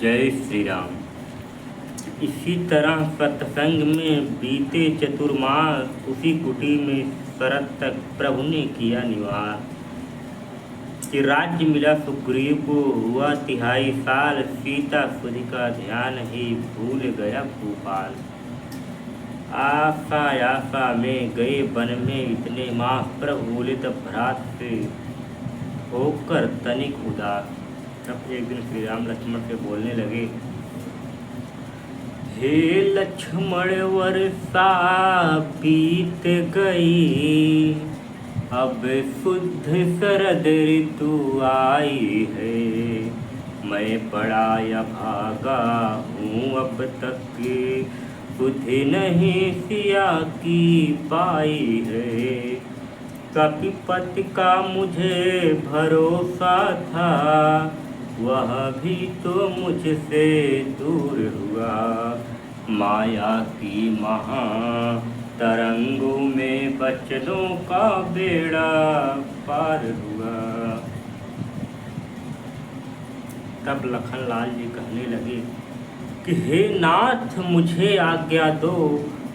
जय श्री राम। इसी तरह सत्संग में बीते चतुर्मास उसी कुटी में शरद तक प्रभु ने किया निवास। कि राज्य मिला सुग्रीव को हुआ 3.5 साल, सीता सुध का ध्यान ही भूल गया भूपाल। आशा आशा में गए वन में इतने मास, प्रभु बोले तब भ्रात से होकर तनिक उदास। तब एक दिन श्री राम लक्ष्मण से बोलने लगे, हे लक्ष्मण वर्षा बीत गई, अब शुद्ध शरद ऋतु आई है। मैं बड़ा अभागा हूँ, अब तक सुधि नहीं सिया की पाई है। कपिपति का मुझे भरोसा था, वह भी तो मुझसे दूर हुआ। माया की महा तरंगों में बचनों का बेड़ा पार हुआ। तब लखनलाल जी कहने लगे कि हे नाथ मुझे आज्ञा दो,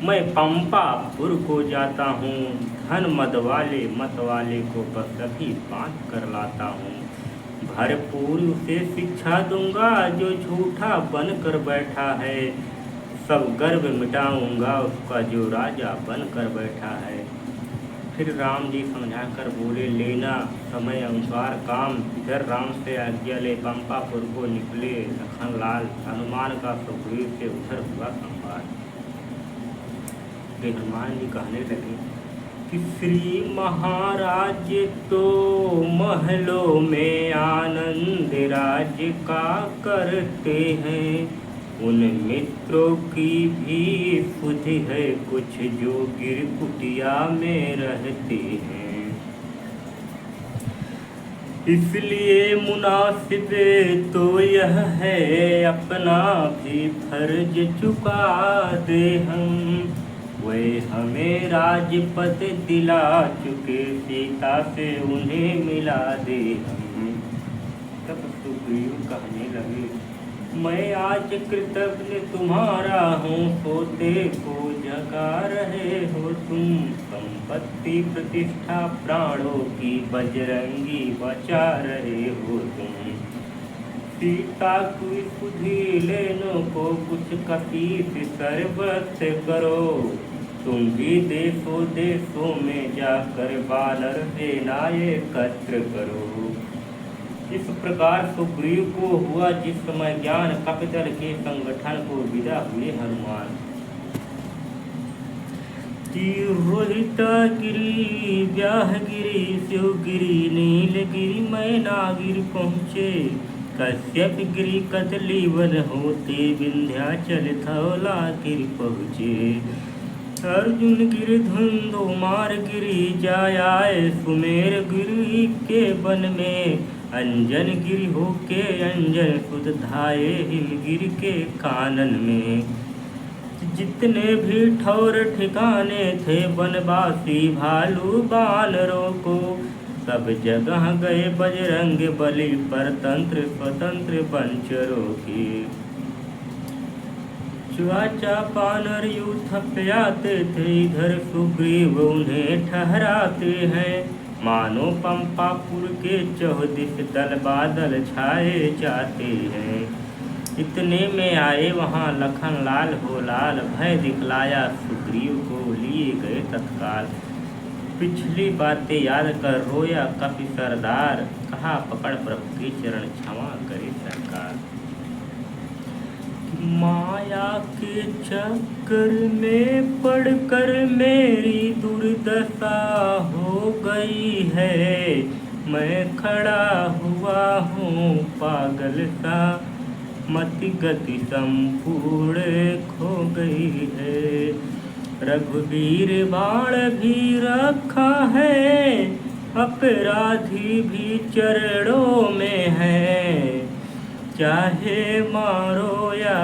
मैं पंपापुर को जाता हूँ। धन मत वाले को बस अभी बांध कर लाता हूँ। भरपूर उसे शिक्षा दूंगा, जो झूठा बन कर बैठा है। सब गर्व मिटाऊंगा उसका, जो राजा बन कर बैठा है। फिर राम जी समझा कर बोले, लेना समय अनुसार काम। इधर राम से आज्ञा ले पंपापुर को निकले लखनलाल। हनुमान का सुग्रीव से उधर हुआ संवाद। हनुमान जी कहने लगे कि श्री महाराज तो महलों में आनंद राज्य का करते हैं। उन मित्रों की भी सुधि है कुछ, जो गिर कुटिया में रहते हैं। इसलिए मुनासिब तो यह है, अपना भी फर्ज चुका दे हम। वे हमें राजपद दिला चुके, सीता से उन्हें मिला दे हम। तब सुग्रीव कहने लगे, मैं आज कृतज्ञ तुम्हारा हूँ, सोते को जगा रहे हो तुम। संपत्ति प्रतिष्ठा प्राणों की बजरंगी बचा रहे हो तुम। सीता की सुधि लेनो को कुछ कपीस सर्वस्व करो। तुम भी देशों देशों में जाकर वानर सेनाएं एकत्र करो। इस प्रकार सुग्रीव को हुआ जिस समय ज्ञान, कपिदल के संगठन को विदा हुए हनुमान। रोहितागिरी, व्याहगिरी, शिवगिरी, नीलगिरी, मैनागिरी पहुँचे। कश्यप गिरी कदली वन होते, विंध्याचल धौलागिरी पहुँचे। अर्जुन गिरि धुंधु मार गिरी, जाए सुमेर गिरी के वन में। अंजन गिरि होके अंजन सुध धाये, हिमगिरि के कानन में। जितने भी ठौर ठिकाने थे वनवासी भालू बानरों को, सब जगह गए बजरंग बली, परतंत्र स्वतंत्र पंचरों की। च्वाचा पानर यूथ प्याते थे, इधर सुग्रीव उन्हें ठहराते हैं। मानो पंपापुर के चौदिस दल बादल छाए जाते हैं। इतने में आए वहाँ लखनलाल हो लाल, भय दिखलाया सुग्रीव को लिए गए तत्काल। पिछली बातें याद कर रोया कपि सरदार, कहा पकड़ प्रभु के चरण क्षमा करे सरकार। माया के चक्कर में पड़कर मेरी दुर्दशा हो गई है। मैं खड़ा हुआ हूँ पागल सा, मति गति संपूर्ण खो गई है। रघुवीर बाण भी रखा है, अपराधी भी चरणों में है। चाहे मारो या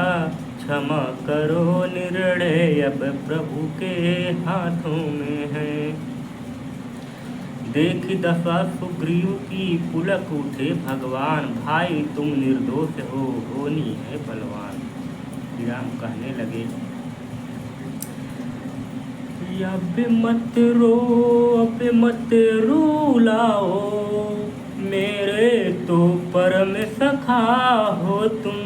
क्षमा करो, निर्णय अब प्रभु के हाथों में है। देखी दशा सुग्रीव की पुलक उठे भगवान, भाई तुम निर्दोष हो नहीं है बलवान। श्री राम कहने लगे अब मत रुलाओ, मेरे तो परम सखा हो तुम,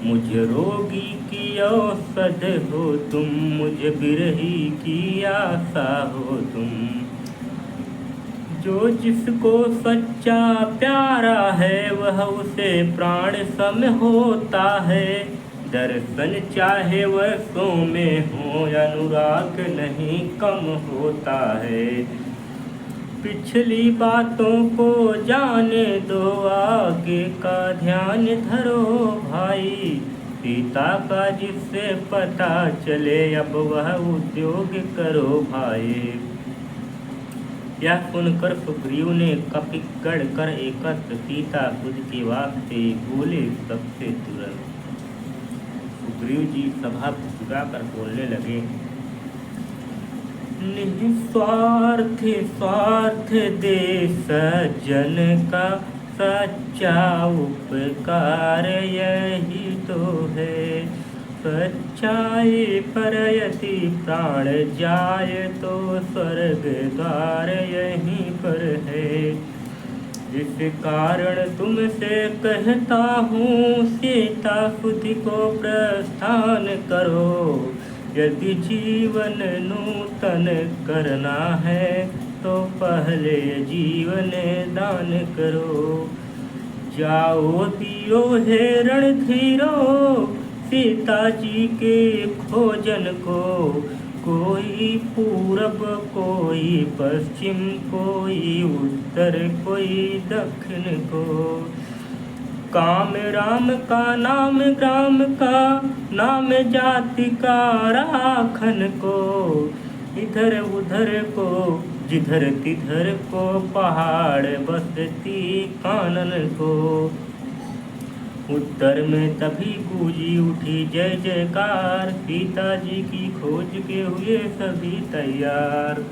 मुझ रोगी की औषध हो तुम, मुझ बिरही की आशा हो तुम। जो जिसको सच्चा प्यारा है वह उसे प्राण सम होता है, दर्शन चाहे वर्षों में हो अनुराग नहीं कम होता है। पिछली बातों को जाने दो आगे का ध्यान धरो भाई, सीता का जिससे पता चले अब वह उद्योग करो भाई। यह सुनकर सुग्रीव ने कपिक गढ़ कर एकत्र सीता खुद के वास्ते बोले सबसे तुरंत। सुग्रीव जी सभा भुगा कर बोलने लगे निस्वार्थ स्वार्थ दे सज्जन का सच्चा उपकार यही तो है, सच्चाई पर यदि प्राण जाए तो स्वर्ग द्वार यहीं पर है। इस कारण तुमसे कहता हूँ सीता सुध को प्रस्थान करो, यदि जीवन नूतन करना है तो पहले जीवन दान करो। जाओ दियो हे रणधीरो सीता जी के खोजन को, कोई पूरब कोई पश्चिम कोई उत्तर कोई दक्षिण को। काम राम का नाम ग्राम का, नाम जाति का राखन को, इधर उधर को जिधर तिधर को, पहाड़ बसती कानन को। उत्तर में तभी गूंजी उठी जय जयकार, सीता जी की खोज के हुए सभी तैयार।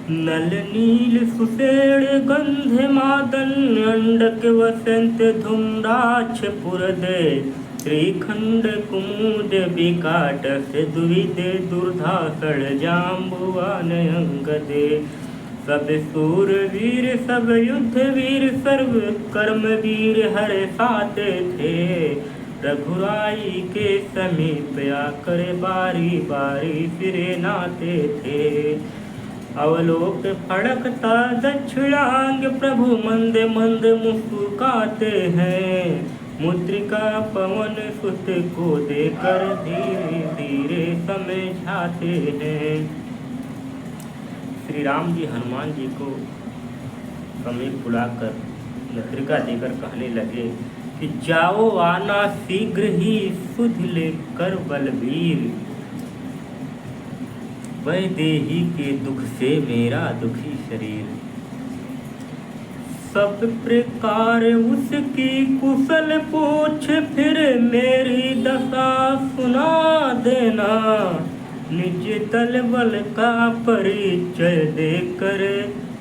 नल नील सुषेण गंध मादन, अंडक वसंत धूम्राक्ष पुरदे, श्रीखंड कुमुद विकाटस द्विविध दुर्धासड़ जाम्बुवान अंगदे। सब सूर वीर सब युद्ध वीर सर्व कर्म वीर हर साथ थे, रघुराई के समीप आकर बारी बारी सिरे नाते थे। अवलोक फड़कता दक्षिणांग प्रभु मंद मंद मुस्कुराते हैं, मुद्रिका पवन सुत को देकर धीरे धीरे समझाते हैं। श्री राम जी हनुमान जी को समीप बुलाकर मुद्रिका देकर कहने लगे कि जाओ आना शीघ्र ही सुध लेकर बलबीर, वैदेही के दुख से मेरा दुखी शरीर। सब प्रकार उसकी कुशल पूछ फिर मेरी दशा सुना देना, निज दल बल का परिचय देकर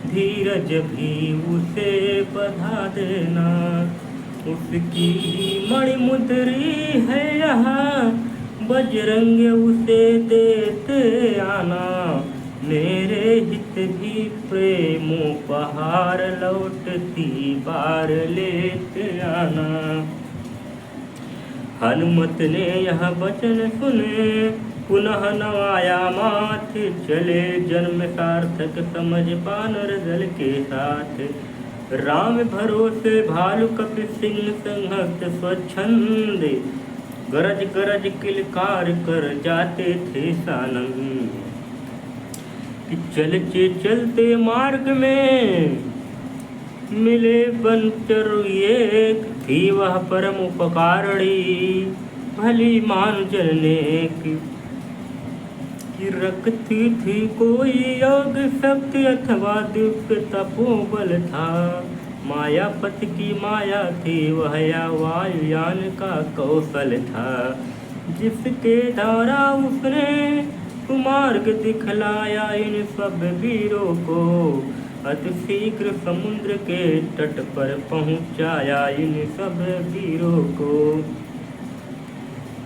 धीरज भी उसे बधा देना। उसकी मणिमुद्री है यहाँ बजरंग उसे देते आना, मेरे हित भी प्रेमोपहार लौटती बार लेते आना। हनुमत ने यह वचन सुने पुनः नवाया माथ चले, जन्म सार्थक समझ बानर दल के साथ। राम भरोसे भालु कपि सिंह संहत स्वच्छंद, गरज गरज किलकार कर जाते थे सानंद। कि चलते चलते मार्ग में मिले बनचर एक, थी वह परम उपकारणी भली मान चलने की। रखती थी कोई योग शक्ति अथवा दिव्य तपोबल था, मायापति की माया थी वह या वायुयान का कौशल था। जिसके द्वारा उसने कुमार्ग दिखलाया इन सब वीरों को, अति शीघ्र समुद्र के तट पर पहुँचाया इन सब वीरों को।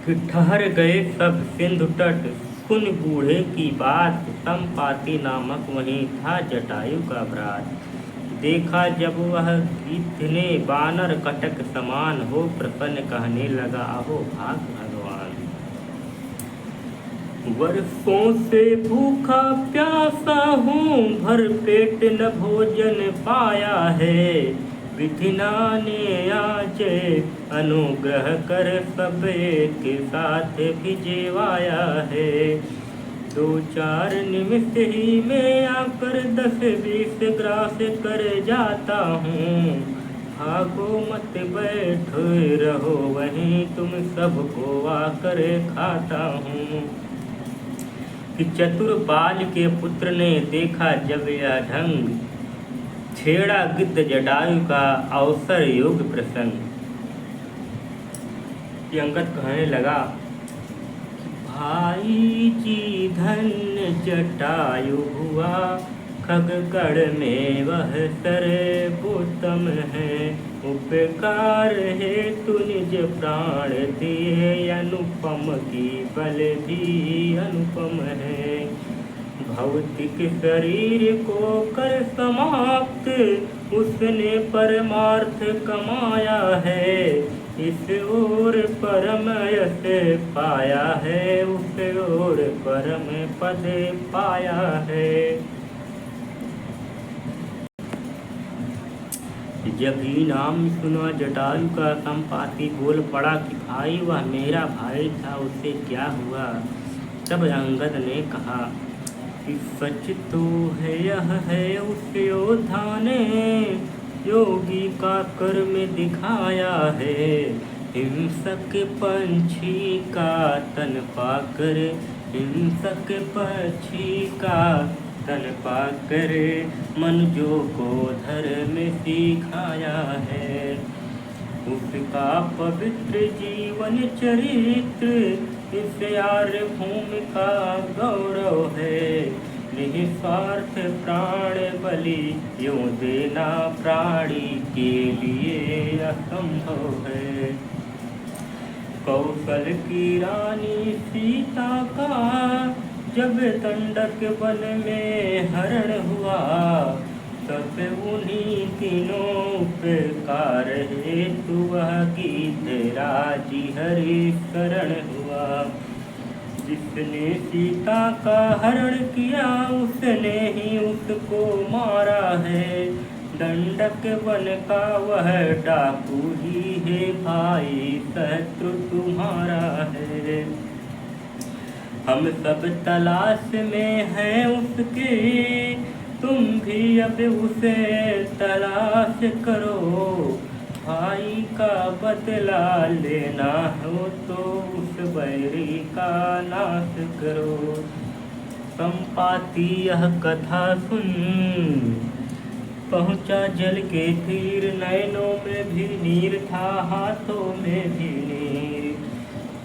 कि ठहर गए सब सिंधु तट, सुन बूढ़े की बात, संपाति नामक वहीं था जटायु का भ्रात। देखा जब वह इतने बानर कटक समान, हो प्रसन्न कहने लगा अहो भाग भगवान। वर्षों से भूखा प्यासा हूँ, भर पेट न भोजन पाया है, विधिना ने आज अनुग्रह कर सब के साथ भिजवाया है। 2-4 निमिष ही में आकर 10-20 ग्रास कर जाता हूँ, भागो मत बैठो रहो वहीं, तुम सबको आकर खाता हूँ। कि चतुर बाल के पुत्र ने देखा जब यह ढंग, छेड़ा गिद्ध जटायु का अवसर योग प्रसंग। ये अंगद कहने लगा, भाई जी धन्य जटायु हुआ, खगगढ़ में वह सर्वोत्तम है, उपकार हेतु निज प्राण दिए, अनुपम की बल भी अनुपम है। भौतिक शरीर को कर समाप्त, उसने परमार्थ कमाया है, इस ओर परम यश पाया है, उस ओर परम पद पाया है। जब ही नाम सुना जटायु का, संपाति बोल पड़ा कि भाई वह मेरा भाई था, उससे क्या हुआ। तब अंगद ने कहा कि सच तो है यह है उस योद्धा ने, योगी का कर्म दिखाया है, हिंसक पंछी का तन पाकर, हिंसक पंछी का तन पाकर, मनुजों को धर्म सिखाया है। उसका पवित्र जीवन चरित्र, इस आर्य भूमि का गौरव है, निस्वार्थ प्राण बलि यूं देना प्राणी के लिए असंभव है। कौशल की रानी सीता का जब दंडक वन में हरण हुआ, तब उन्हीं तीनों उपकार हेतु वह गीत राजी हरि शरण हुआ। जिसने सीता का हरण किया, उसने ही उसको मारा है, दंडक वन का वह डाकू ही है भाई, शत्रु तुम्हारा है। हम सब तलाश में हैं उसके, तुम भी अब उसे तलाश करो, भाई का बदला लेना हो तो उस बैरी का नाश करो। संपाति यह कथा सुन, पहुँचा जल के तीर, नैनों में भी नीर था, हाथों में भी नीर।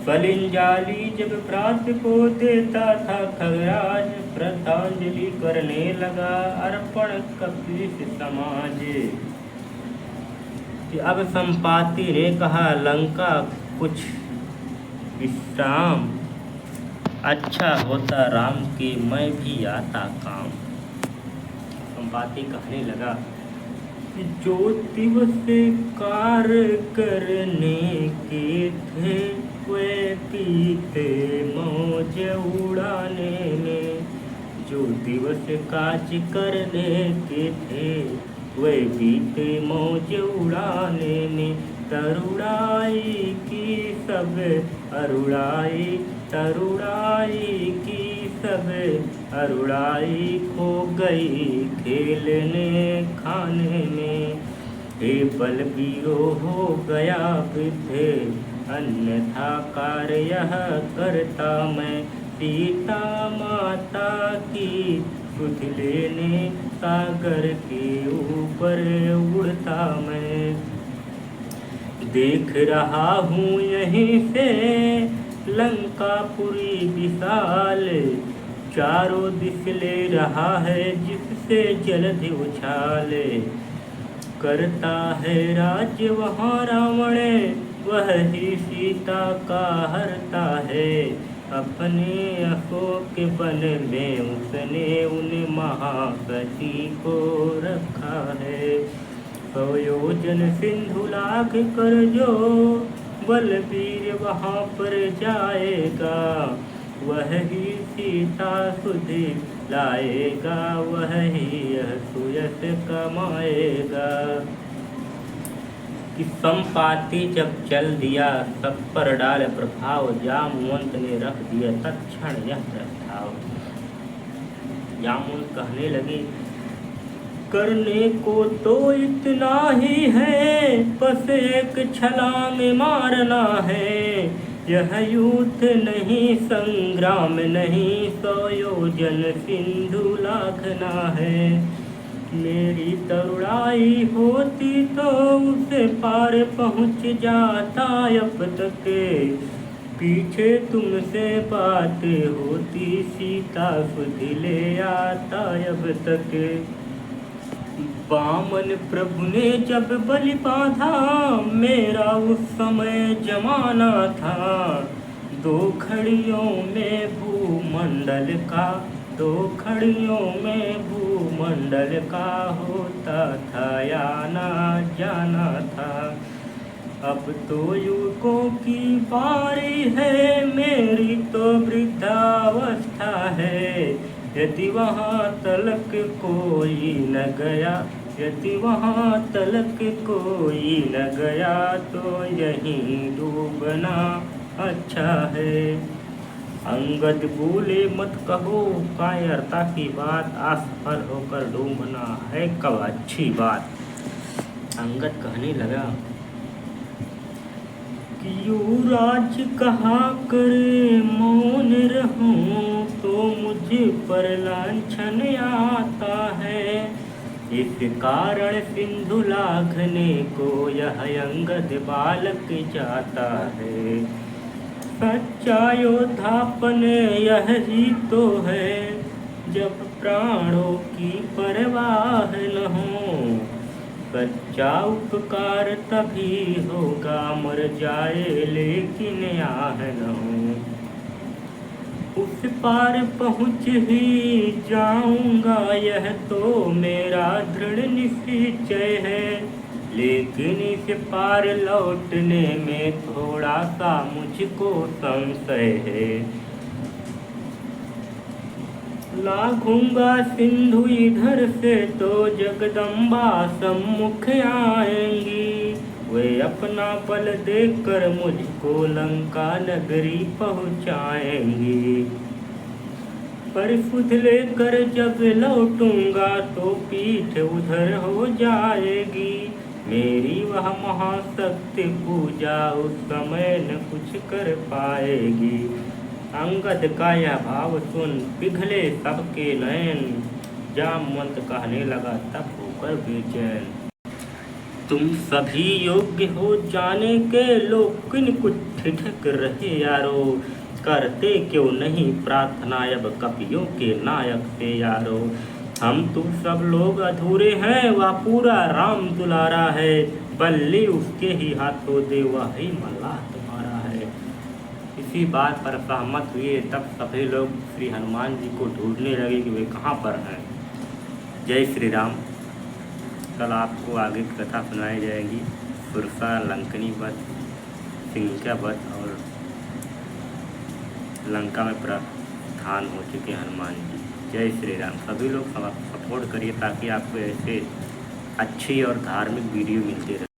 फलिंजाली जब प्रात को देता था खगराज, श्रद्धांजलि करने लगा अर्पण कपीस समाज। अब संपाति ने कहा, लंका कुछ विश्राम, अच्छा होता राम के मैं भी आता काम। संपाति कहने लगा, जो दिवस कार्य करने के थे, वे बीते मौज उड़ाने में। जो दिवस काज करने के थे, वे बीते मौज उड़ाने में। तरुणाई की सब अरुणाई, तरुणाई की सब अरुणाई, खो गई खेलने खाने में। हे बलबीरो हो गया वृद्ध, अन्यथा कार्य यह करता मैं। सीता माता की सुध लेने, सागर के ऊपर उड़ता मैं। देख रहा हूँ यहीं से लंकापुरी विशाल, चारों दिश ले रहा है जिससे जल्द उछाले। करता है राज्य वहाँ रावण, वह ही सीता का हरता है। अपने अशोक वन में उसने उन महाकसी को रखा है। 100 योजन सिंधु लाघ कर जो बलवीर वहाँ पर जाएगा, वह ही सीता सुध लाएगा, वह ही सुयस कमाएगा। कि संपाति जब चल दिया सब पर डाल प्रभाव, जामवंत ने रख दिया तत्क्षण यह प्रस्ताव। जामवंत कहने लगे करने को तो इतना ही है, बस एक छलांग मारना है। यह युद्ध नहीं संग्राम नहीं, 100 योजन सिंधु लाघना है। मेरी तरुणाई होती तो उसे पार पहुँच जाता अब तक, पीछे तुमसे बात होती सीता सुध ले आता अब तक। बामन प्रभु ने जब बलि बांधा, मेरा उस समय जमाना था। 2 घड़ियों में भूमंडल का, 2 घड़ियों में भूमंडल का होता था आना जाना था। अब तो युवकों की बारी है, मेरी तो वृद्धावस्था है। यदि वहाँ तलक कोई न गया, यदि वहाँ तलक कोई न गया, तो यहीं डूबना अच्छा है। अंगद बोले मत कहो कायरता की बात, असफल होकर डूबना है कब अच्छी बात। अंगद कहने लगा युवराज कहा करे मौन रहूं, तो मुझे पर लांछन आता है। इस कारण सिंधु लाघने को यह अंगद बालक जाता है। सच्चा योद्धापन यह ही तो है, जब प्राणों की परवाह न हो। सच्चा उपकार तभी होगा, मर जाए लेकिन आह न हो। उस पार पहुँच ही जाऊंगा यह तो मेरा दृढ़ निश्चय है। लेकिन इस पार लौटने में थोड़ा सा मुझको संशय है। लाघूंगा सिंधु इधर से तो जगदम्बा सम्मुख आएंगी। वे अपना बल देखकर मुझको लंका नगरी पहुँचाएंगी। पर सुध लेकर जब लौटूंगा तो पीठ उधर हो जाएगी। मेरी वह महाशक्ति पूजा उस समय न कुछ कर पाएगी। अंगद का यह भाव सुन पिघले सबके नयन। जामवंत कहने लगा तब होकर बेचैन, तुम सभी योग्य हो जाने के, लोग किन कुछ ठिठक रहे यारो। करते क्यों नहीं प्रार्थना अब कपियों के नायक से यारो। हम तुम सब लोग अधूरे हैं, वह पूरा राम दुलारा है। बल्ली उसके ही हाथों दे, वह ही मल्लाह तुम्हारा है। इसी बात पर सहमत हुए। तब सभी लोग श्री हनुमान जी को ढूंढने लगे कि वे कहाँ पर हैं। जय श्री राम। कल आपको आगे की कथा सुनाई जाएगी। सुरसा, लंकनी वध, सिंहिका वध और लंका में प्रस्थान हो चुके हनुमान जी। जय श्री राम। सभी लोग सपोर्ट करिए ताकि आपको ऐसे अच्छी और धार्मिक वीडियो मिलते रहे।